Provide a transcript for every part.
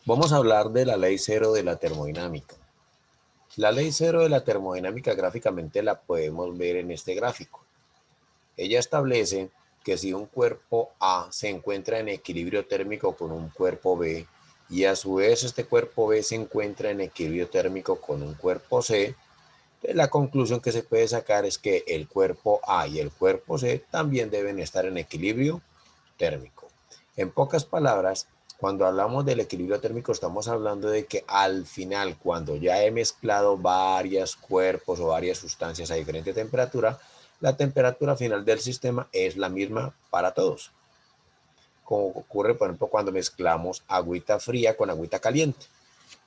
Vamos a hablar de la ley cero de la termodinámica. La ley cero de la termodinámica gráficamente la podemos ver en este gráfico. Ella establece que si un cuerpo A se encuentra en equilibrio térmico con un cuerpo B y a su vez este cuerpo B se encuentra en equilibrio térmico con un cuerpo C, la conclusión que se puede sacar es que el cuerpo A y el cuerpo C también deben estar en equilibrio térmico. En pocas palabras, cuando hablamos del equilibrio térmico estamos hablando de que al final, cuando ya he mezclado varios cuerpos o varias sustancias a diferente temperatura, la temperatura final del sistema es la misma para todos. Como ocurre, por ejemplo, cuando mezclamos agüita fría con agüita caliente,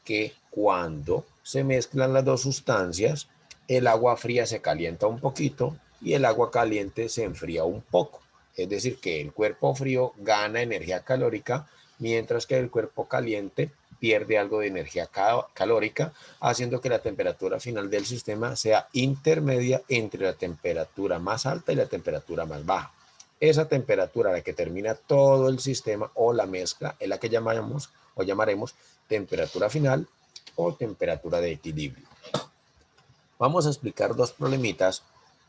que cuando se mezclan las dos sustancias, el agua fría se calienta un poquito y el agua caliente se enfría un poco. Es decir, que el cuerpo frío gana energía calórica, mientras que el cuerpo caliente pierde algo de energía calórica, haciendo que la temperatura final del sistema sea intermedia entre la temperatura más alta y la temperatura más baja. Esa temperatura a la que termina todo el sistema o la mezcla es la que llamamos o llamaremos temperatura final o temperatura de equilibrio. Vamos a explicar dos problemitas,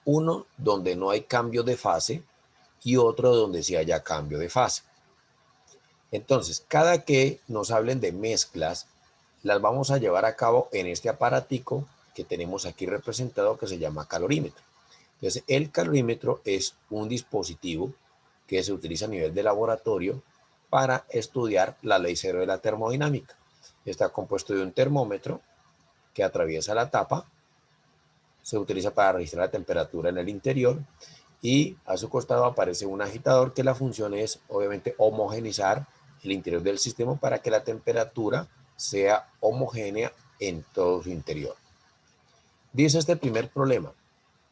uno donde no hay cambio de fase y otro donde sí haya cambio de fase. Entonces, cada que nos hablen de mezclas, las vamos a llevar a cabo en este aparatico que tenemos aquí representado que se llama calorímetro. Entonces, el calorímetro es un dispositivo que se utiliza a nivel de laboratorio para estudiar la ley cero de la termodinámica. Está compuesto de un termómetro que atraviesa la tapa, se utiliza para registrar la temperatura en el interior y a su costado aparece un agitador que la función es obviamente homogeneizar el interior del sistema para que la temperatura sea homogénea en todo su interior. Dice este primer problema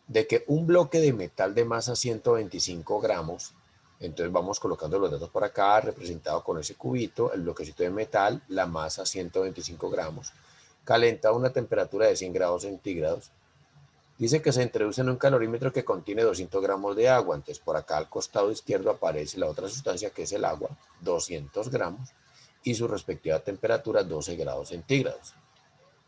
de que un bloque de metal de masa 125 gramos, entonces vamos colocando los datos por acá, representado con ese cubito, el bloquecito de metal, la masa 125 gramos, calentado a una temperatura de 100 grados centígrados. Dice que se introduce en un calorímetro que contiene 200 gramos de agua, entonces por acá al costado izquierdo aparece la otra sustancia que es el agua, 200 gramos, y su respectiva temperatura 12 grados centígrados.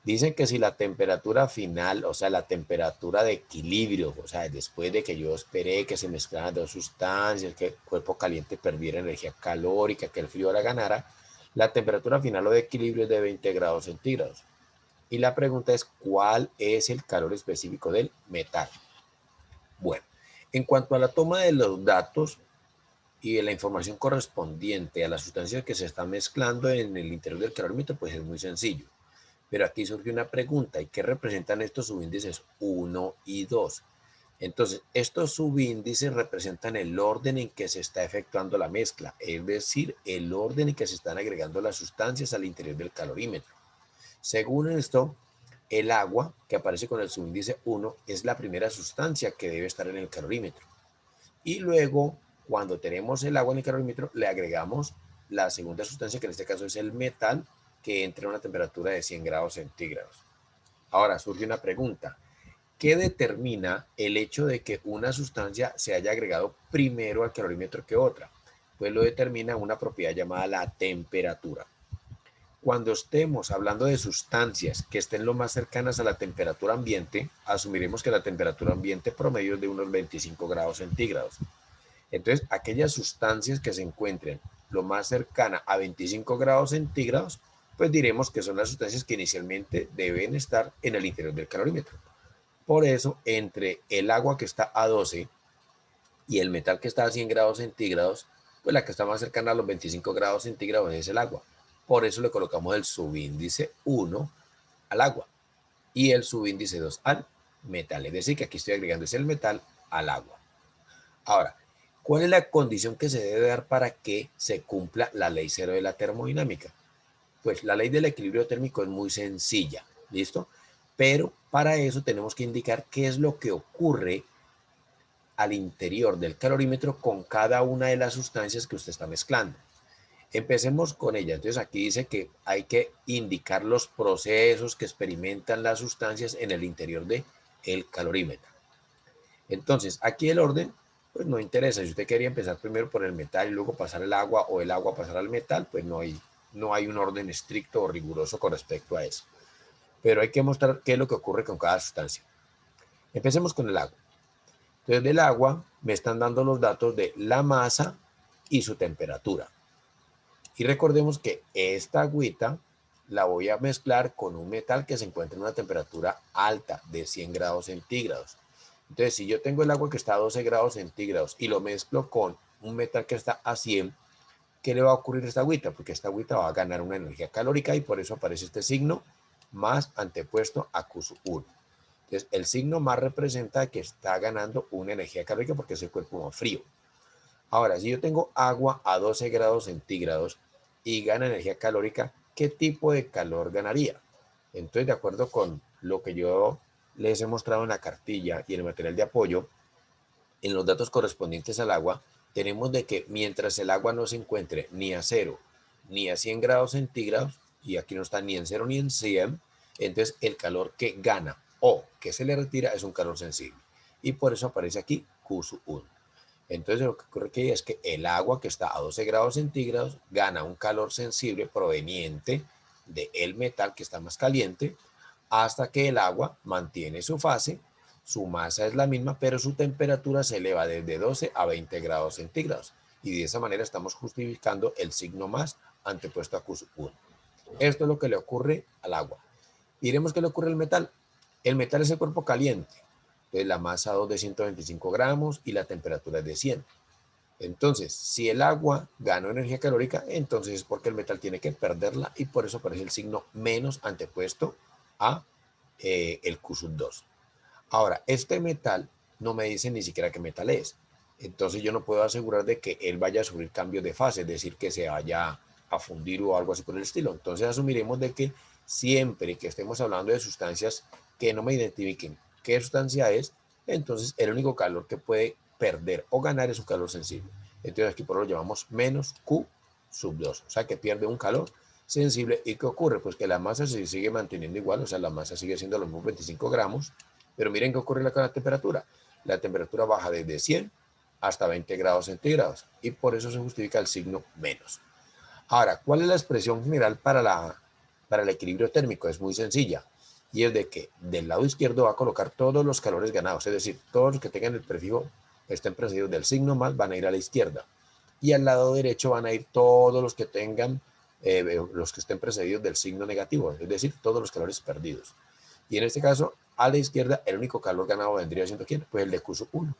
Dicen que si la temperatura final, o sea, la temperatura de equilibrio, o sea, después de que yo esperé que se mezclaran dos sustancias, que el cuerpo caliente perdiera energía calórica, que el frío la ganara, la temperatura final o de equilibrio es de 20 grados centígrados. Y la pregunta es, ¿cuál es el calor específico del metal? Bueno, en cuanto a la toma de los datos y de la información correspondiente a las sustancias que se están mezclando en el interior del calorímetro, pues es muy sencillo. Pero aquí surge una pregunta, ¿y qué representan estos subíndices 1 y 2? Entonces, estos subíndices representan el orden en que se está efectuando la mezcla, es decir, el orden en que se están agregando las sustancias al interior del calorímetro. Según esto, el agua, que aparece con el subíndice 1, es la primera sustancia que debe estar en el calorímetro. Y luego, cuando tenemos el agua en el calorímetro, le agregamos la segunda sustancia, que en este caso es el metal, que entra a una temperatura de 100 grados centígrados. Ahora surge una pregunta. ¿Qué determina el hecho de que una sustancia se haya agregado primero al calorímetro que otra? Pues lo determina una propiedad llamada la temperatura. Cuando estemos hablando de sustancias que estén lo más cercanas a la temperatura ambiente, asumiremos que la temperatura ambiente promedio es de unos 25 grados centígrados. Entonces, aquellas sustancias que se encuentren lo más cercana a 25 grados centígrados, pues diremos que son las sustancias que inicialmente deben estar en el interior del calorímetro. Por eso, entre el agua que está a 12 y el metal que está a 100 grados centígrados, pues la que está más cercana a los 25 grados centígrados es el agua. Por eso le colocamos el subíndice 1 al agua y el subíndice 2 al metal. Es decir, que aquí estoy agregando el metal al agua. Ahora, ¿cuál es la condición que se debe dar para que se cumpla la ley cero de la termodinámica? Pues la ley del equilibrio térmico es muy sencilla, ¿listo? Pero para eso tenemos que indicar qué es lo que ocurre al interior del calorímetro con cada una de las sustancias que usted está mezclando. Empecemos con ella. Entonces aquí dice que hay que indicar los procesos que experimentan las sustancias en el interior del calorímetro. Entonces aquí el orden pues no interesa. Si usted quería empezar primero por el metal y luego pasar el agua o el agua pasar al metal, pues no hay no hay un orden estricto o riguroso con respecto a eso. Pero hay que mostrar qué es lo que ocurre con cada sustancia. Empecemos con el agua. Entonces, del agua me están dando los datos de la masa y su temperatura. Y recordemos que esta agüita la voy a mezclar con un metal que se encuentra en una temperatura alta de 100 grados centígrados. Entonces, si yo tengo el agua que está a 12 grados centígrados y lo mezclo con un metal que está a 100, ¿qué le va a ocurrir a esta agüita? Porque esta agüita va a ganar una energía calórica y por eso aparece este signo más antepuesto a Q1. Entonces, el signo más representa que está ganando una energía calórica porque es el cuerpo más frío. Ahora, si yo tengo agua a 12 grados centígrados y gana energía calórica, ¿qué tipo de calor ganaría? Entonces, de acuerdo con lo que yo les he mostrado en la cartilla y en el material de apoyo, en los datos correspondientes al agua, tenemos de que mientras el agua no se encuentre ni a 0 ni a 100 grados centígrados, y aquí no está ni en 0 ni en 100, entonces el calor que gana o que se le retira es un calor sensible. Y por eso aparece aquí Q1. Entonces lo que ocurre aquí es que el agua que está a 12 grados centígrados gana un calor sensible proveniente del metal que está más caliente hasta que el agua mantiene su fase, su masa es la misma, pero su temperatura se eleva desde 12 a 20 grados centígrados. Y de esa manera estamos justificando el signo más antepuesto a Q1. Esto es lo que le ocurre al agua. Iremos qué le ocurre al metal. El metal es el cuerpo caliente. Entonces la masa 2 de 125 gramos y la temperatura es de 100. Entonces, si el agua ganó energía calórica, entonces es porque el metal tiene que perderla y por eso aparece el signo menos antepuesto a el Q2. Ahora, este metal no me dice ni siquiera qué metal es. Entonces yo no puedo asegurar de que él vaya a sufrir cambios de fase, es decir, que se vaya a fundir o algo así por el estilo. Entonces asumiremos de que siempre que estemos hablando de sustancias que no me identifiquen qué sustancia es, entonces el único calor que puede perder o ganar es un calor sensible. Entonces aquí por lo llamamos menos Q2, o sea que pierde un calor sensible. ¿Y qué ocurre? Pues que la masa se sigue manteniendo igual, o sea, la masa sigue siendo los mismos 25 gramos, pero miren qué ocurre con la temperatura. La temperatura baja desde 100 hasta 20 grados centígrados y por eso se justifica el signo menos. Ahora, ¿cuál es la expresión general para el equilibrio térmico? Es muy sencilla y es de que del lado izquierdo va a colocar todos los calores ganados, es decir, todos los que tengan el prefijo, estén precedidos del signo más, van a ir a la izquierda. Y al lado derecho van a ir todos los que tengan, los que estén precedidos del signo negativo, es decir, todos los calores perdidos. Y en este caso, a la izquierda, el único calor ganado vendría siendo ¿quién? Pues el de Q1.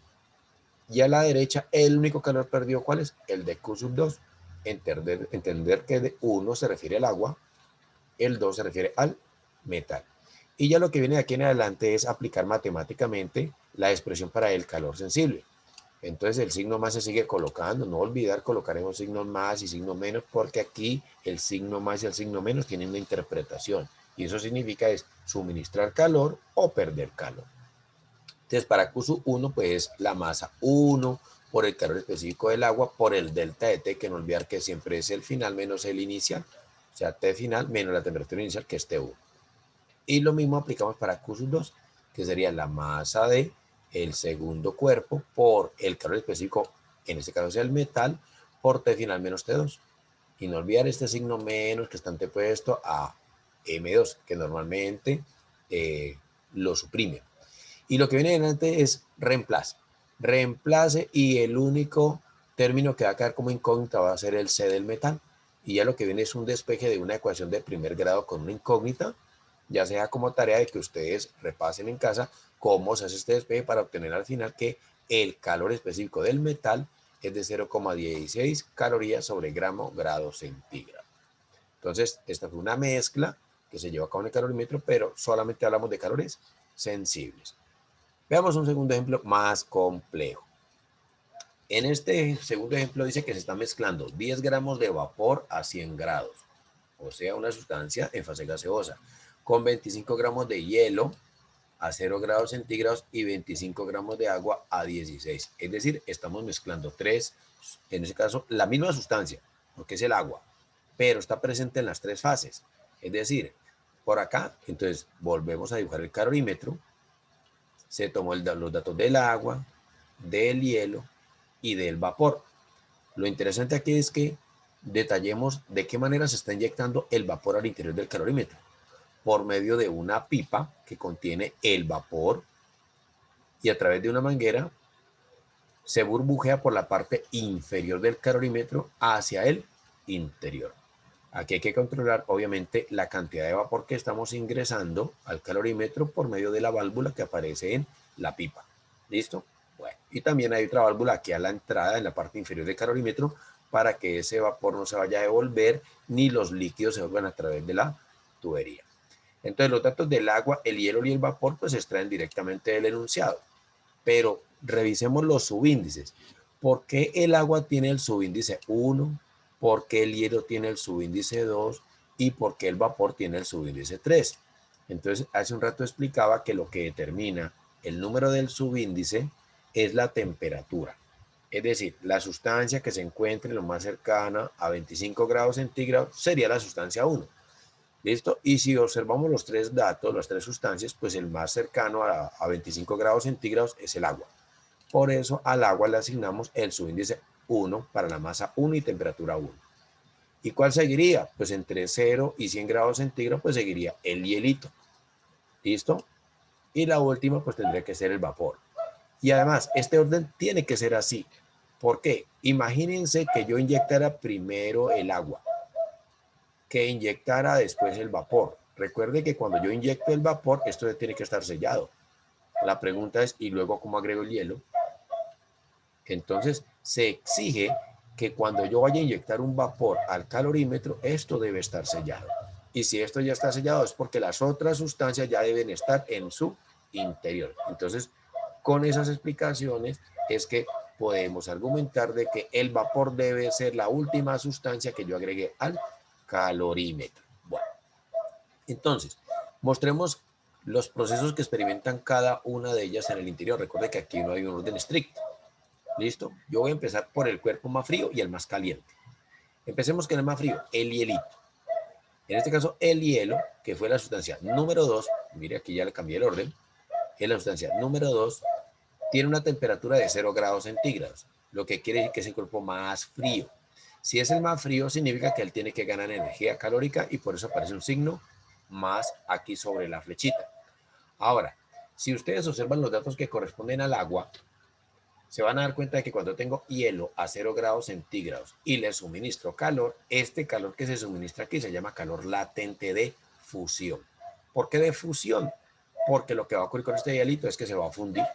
Y a la derecha, el único calor perdido, ¿cuál es? El de Q2. Entender que de 1 se refiere al agua, el 2 se refiere al metal. Y ya lo que viene de aquí en adelante es aplicar matemáticamente la expresión para el calor sensible. Entonces el signo más se sigue colocando, no olvidar colocaremos signos más y signos menos porque aquí el signo más y el signo menos tienen una interpretación y eso significa es suministrar calor o perder calor. Entonces para Q1 pues la masa 1 por el calor específico del agua por el delta de T, que no olvidar que siempre es el final menos el inicial, o sea T final menos la temperatura inicial que es T1. Y lo mismo aplicamos para Q2, que sería la masa de el segundo cuerpo por el calor específico, en este caso sea el metal, por T final menos T2. Y no olvidar este signo menos que está antepuesto a M2, que normalmente lo suprime. Y lo que viene adelante es reemplace. Reemplace y el único término que va a quedar como incógnita va a ser el C del metal. Y ya lo que viene es un despeje de una ecuación de primer grado con una incógnita, ya sea como tarea de que ustedes repasen en casa cómo se hace este despeje para obtener al final que el calor específico del metal es de 0,16 calorías sobre gramo grado centígrado. Entonces, esta fue una mezcla que se llevó a cabo en el calorímetro, pero solamente hablamos de calores sensibles. Veamos un segundo ejemplo más complejo. En este segundo ejemplo dice que se está mezclando 10 gramos de vapor a 100 grados, o sea, una sustancia en fase gaseosa, con 25 gramos de hielo a 0 grados centígrados y 25 gramos de agua a 16. Es decir, estamos mezclando tres, en este caso, la misma sustancia, porque es el agua, pero está presente en las tres fases. Es decir, por acá, entonces volvemos a dibujar el calorímetro, se tomó los datos del agua, del hielo y del vapor. Lo interesante aquí es que detallemos de qué manera se está inyectando el vapor al interior del calorímetro. Por medio de una pipa que contiene el vapor y a través de una manguera se burbujea por la parte inferior del calorímetro hacia el interior. Aquí hay que controlar, obviamente, la cantidad de vapor que estamos ingresando al calorímetro por medio de la válvula que aparece en la pipa. ¿Listo? Bueno, y también hay otra válvula aquí a la entrada, en la parte inferior del calorímetro, para que ese vapor no se vaya a devolver, ni los líquidos se vuelvan a través de la tubería. Entonces, los datos del agua, el hielo y el vapor, pues se extraen directamente del enunciado. Pero revisemos los subíndices. ¿Por qué el agua tiene el subíndice 1? ¿Por qué el hielo tiene el subíndice 2? ¿Y por qué el vapor tiene el subíndice 3? Entonces, hace un rato explicaba que lo que determina el número del subíndice es la temperatura. Es decir, la sustancia que se encuentre lo más cercana a 25 grados centígrados sería la sustancia 1. ¿Listo? Y si observamos los tres datos, las tres sustancias, pues el más cercano a 25 grados centígrados es el agua. Por eso al agua le asignamos el subíndice 1 para la masa 1 y temperatura 1. ¿Y cuál seguiría? Pues entre 0 y 100 grados centígrados, pues seguiría el hielito. ¿Listo? Y la última, pues tendría que ser el vapor. Y además, este orden tiene que ser así. ¿Por qué? Imagínense que yo inyectara primero el agua, que inyectara después el vapor. Recuerde que cuando yo inyecto el vapor, esto tiene que estar sellado. La pregunta es, ¿y luego cómo agrego el hielo? Entonces, se exige que cuando yo vaya a inyectar un vapor al calorímetro, esto debe estar sellado. Y si esto ya está sellado es porque las otras sustancias ya deben estar en su interior. Entonces, con esas explicaciones es que podemos argumentar de que el vapor debe ser la última sustancia que yo agregue al calorímetro. Bueno, entonces, mostremos los procesos que experimentan cada una de ellas en el interior. Recuerde que aquí no hay un orden estricto. ¿Listo? Yo voy a empezar por el cuerpo más frío y el más caliente. Empecemos con el más frío, el hielito. En este caso, el hielo, que fue la sustancia número 2, mire aquí ya le cambié el orden, es la sustancia número 2, tiene una temperatura de 0 grados centígrados, lo que quiere decir que es el cuerpo más frío. Si es el más frío, significa que él tiene que ganar energía calórica y por eso aparece un signo más aquí sobre la flechita. Ahora, si ustedes observan los datos que corresponden al agua, se van a dar cuenta de que cuando tengo hielo a 0 grados centígrados y le suministro calor, este calor que se suministra aquí se llama calor latente de fusión. ¿Por qué de fusión? Porque lo que va a ocurrir con este hielito es que se va a fundir.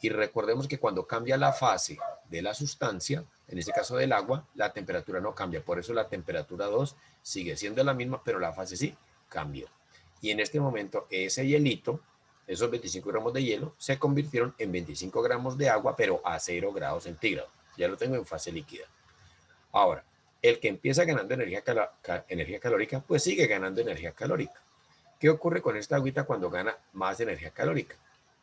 Y recordemos que cuando cambia la fase de la sustancia, en este caso del agua, la temperatura no cambia. Por eso la temperatura 2 sigue siendo la misma, pero la fase sí cambió. Y en este momento ese hielito, esos 25 gramos de hielo, se convirtieron en 25 gramos de agua, pero a 0 grados centígrados. Ya lo tengo en fase líquida. Ahora, el que empieza ganando energía calórica, pues sigue ganando energía calórica. ¿Qué ocurre con esta agüita cuando gana más energía calórica?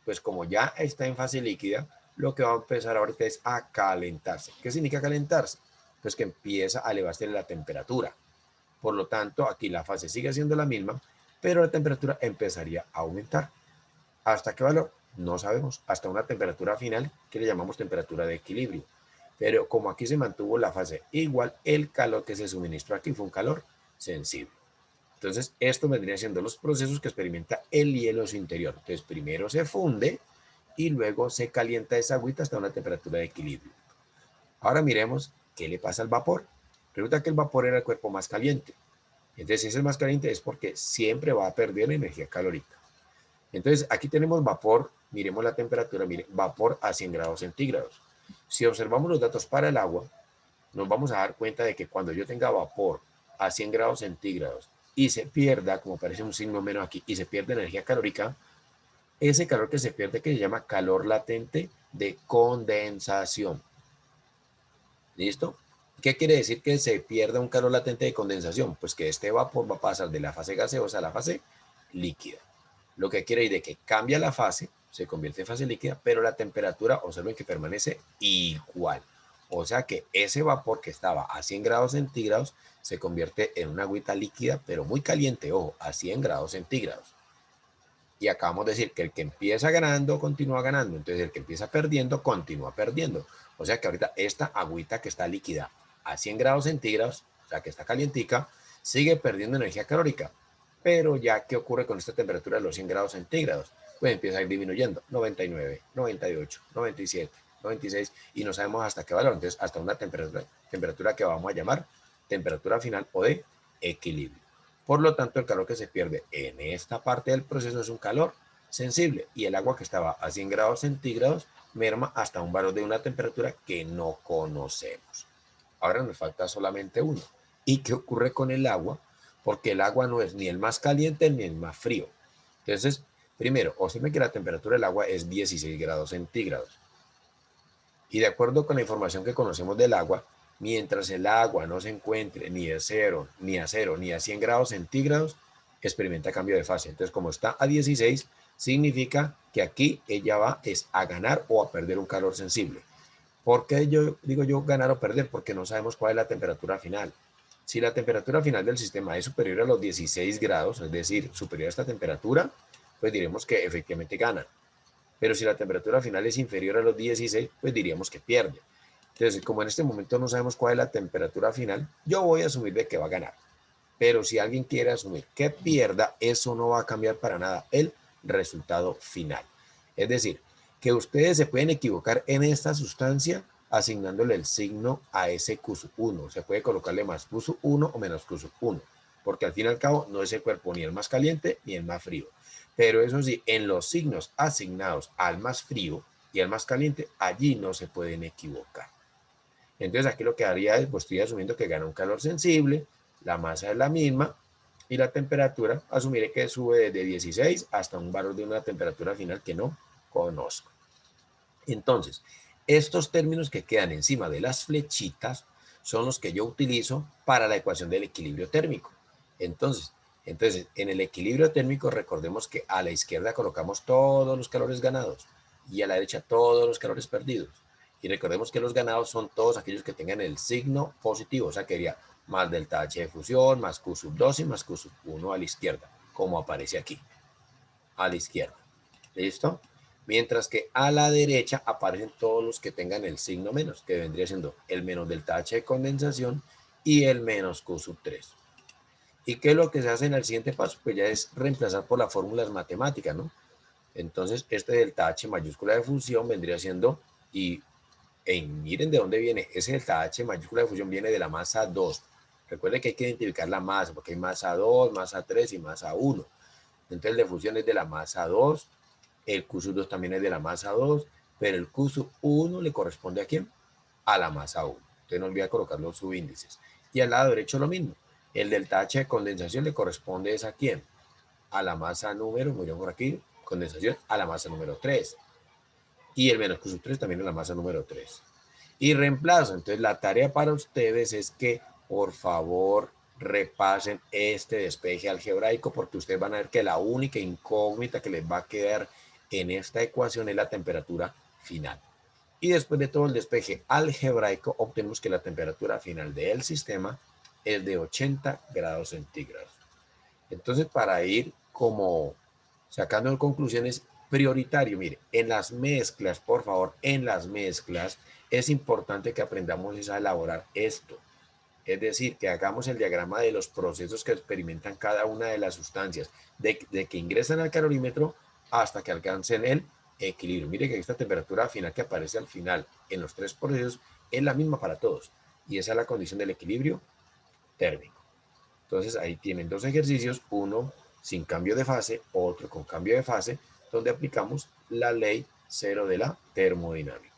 Pues como ya está en fase líquida, lo que va a empezar ahorita es a calentarse. ¿Qué significa calentarse? Pues que empieza a elevarse la temperatura. Por lo tanto, aquí la fase sigue siendo la misma, pero la temperatura empezaría a aumentar. ¿Hasta qué valor? No sabemos. Hasta una temperatura final que le llamamos temperatura de equilibrio. Pero como aquí se mantuvo la fase igual, el calor que se suministró aquí fue un calor sensible. Entonces, esto vendría siendo los procesos que experimenta el hielo en su interior. Entonces, primero se funde y luego se calienta esa agüita hasta una temperatura de equilibrio. Ahora miremos qué le pasa al vapor. Resulta que el vapor era el cuerpo más caliente. Entonces, si es el más caliente es porque siempre va a perder energía calórica. Entonces, aquí tenemos vapor, miremos la temperatura, mire, vapor a 100 grados centígrados. Si observamos los datos para el agua, nos vamos a dar cuenta de que cuando yo tenga vapor a 100 grados centígrados y se pierda, como aparece un signo menos aquí, y se pierde energía calórica, ese calor que se pierde que se llama calor latente de condensación. ¿Listo? ¿Qué quiere decir que se pierda un calor latente de condensación? Pues que este vapor va a pasar de la fase gaseosa a la fase líquida. Lo que quiere decir de que cambia la fase, se convierte en fase líquida, pero la temperatura, observen que permanece igual. O sea que ese vapor que estaba a 100 grados centígrados se convierte en una agüita líquida, pero muy caliente, ojo, a 100 grados centígrados. Y acabamos de decir que el que empieza ganando, continúa ganando. Entonces el que empieza perdiendo, continúa perdiendo. O sea que ahorita esta agüita que está líquida a 100 grados centígrados, o sea que está calientica, sigue perdiendo energía calórica. Pero ya, ¿qué ocurre con esta temperatura de los 100 grados centígrados? Pues empieza a ir disminuyendo, 99, 98, 97, 96, y no sabemos hasta qué valor. Entonces, hasta una temperatura que vamos a llamar temperatura final o de equilibrio. Por lo tanto, el calor que se pierde en esta parte del proceso es un calor sensible, y el agua que estaba a 100 grados centígrados merma hasta un valor de una temperatura que no conocemos. Ahora nos falta solamente uno. ¿Y qué ocurre con el agua? Porque el agua no es ni el más caliente ni el más frío. Entonces, primero, observen que la temperatura del agua es 16 grados centígrados. Y de acuerdo con la información que conocemos del agua, mientras el agua no se encuentre ni a 0, ni a 0, ni a 100 grados centígrados, experimenta cambio de fase. Entonces, como está a 16, significa que aquí ella va es a ganar o a perder un calor sensible. ¿Por qué yo digo yo ganar o perder? Porque no sabemos cuál es la temperatura final. Si la temperatura final del sistema es superior a los 16 grados, es decir, superior a esta temperatura, pues diremos que efectivamente gana. Pero si la temperatura final es inferior a los 16, pues diríamos que pierde. Entonces, como en este momento no sabemos cuál es la temperatura final, yo voy a asumir de que va a ganar. Pero si alguien quiere asumir que pierda, eso no va a cambiar para nada el resultado final. Es decir, que ustedes se pueden equivocar en esta sustancia asignándole el signo a ese Q1. Se puede colocarle más Q1 o menos Q1, porque al fin y al cabo no es el cuerpo ni el más caliente ni el más frío. Pero eso sí, en los signos asignados al más frío y al más caliente, allí no se pueden equivocar. Entonces aquí lo que haría es, pues estoy asumiendo que gana un calor sensible, la masa es la misma, y la temperatura asumiré que sube desde 16 hasta un valor de una temperatura final que no conozco. Entonces, estos términos que quedan encima de las flechitas son los que yo utilizo para la ecuación del equilibrio térmico. Entonces, en el equilibrio térmico recordemos que a la izquierda colocamos todos los calores ganados y a la derecha todos los calores perdidos. Y recordemos que los ganados son todos aquellos que tengan el signo positivo, o sea que sería más delta H de fusión, más Q sub 2 y más Q sub 1 a la izquierda, como aparece aquí, a la izquierda. ¿Listo? Mientras que a la derecha aparecen todos los que tengan el signo menos, que vendría siendo el menos delta H de condensación y el menos Q sub 3. ¿Y qué es lo que se hace en el siguiente paso? Pues ya es reemplazar por las fórmulas matemáticas, ¿no? Entonces, este delta H mayúscula de fusión vendría siendo, y miren de dónde viene, ese delta H mayúscula de fusión viene de la masa 2. Recuerden que hay que identificar la masa, porque hay masa 2, masa 3 y masa 1. Entonces, el de fusión es de la masa 2, el Q sub 2 también es de la masa 2, pero el Q sub 1 le corresponde ¿a quién? A la masa 1. Entonces no olvida colocar los subíndices. Y al lado derecho lo mismo. El delta H de condensación le corresponde ¿a quién? A la masa número, miren por aquí, condensación, a la masa número 3. Y el menos Q sub 3 también a la masa número 3. Y reemplazo. Entonces la tarea para ustedes es que, por favor, repasen este despeje algebraico, porque ustedes van a ver que la única incógnita que les va a quedar en esta ecuación es la temperatura final. Y después de todo el despeje algebraico, obtenemos que la temperatura final del sistema es de 80 grados centígrados. Entonces, para ir como sacando conclusiones, prioritario, mire, en las mezclas, por favor, en las mezclas es importante que aprendamos a elaborar esto. Es decir, que hagamos el diagrama de los procesos que experimentan cada una de las sustancias, de que ingresan al calorímetro hasta que alcancen el equilibrio. Mire que esta temperatura final que aparece al final en los tres procesos es la misma para todos. Y esa es la condición del equilibrio térmico. Entonces ahí tienen dos ejercicios, uno sin cambio de fase, otro con cambio de fase, donde aplicamos la ley cero de la termodinámica.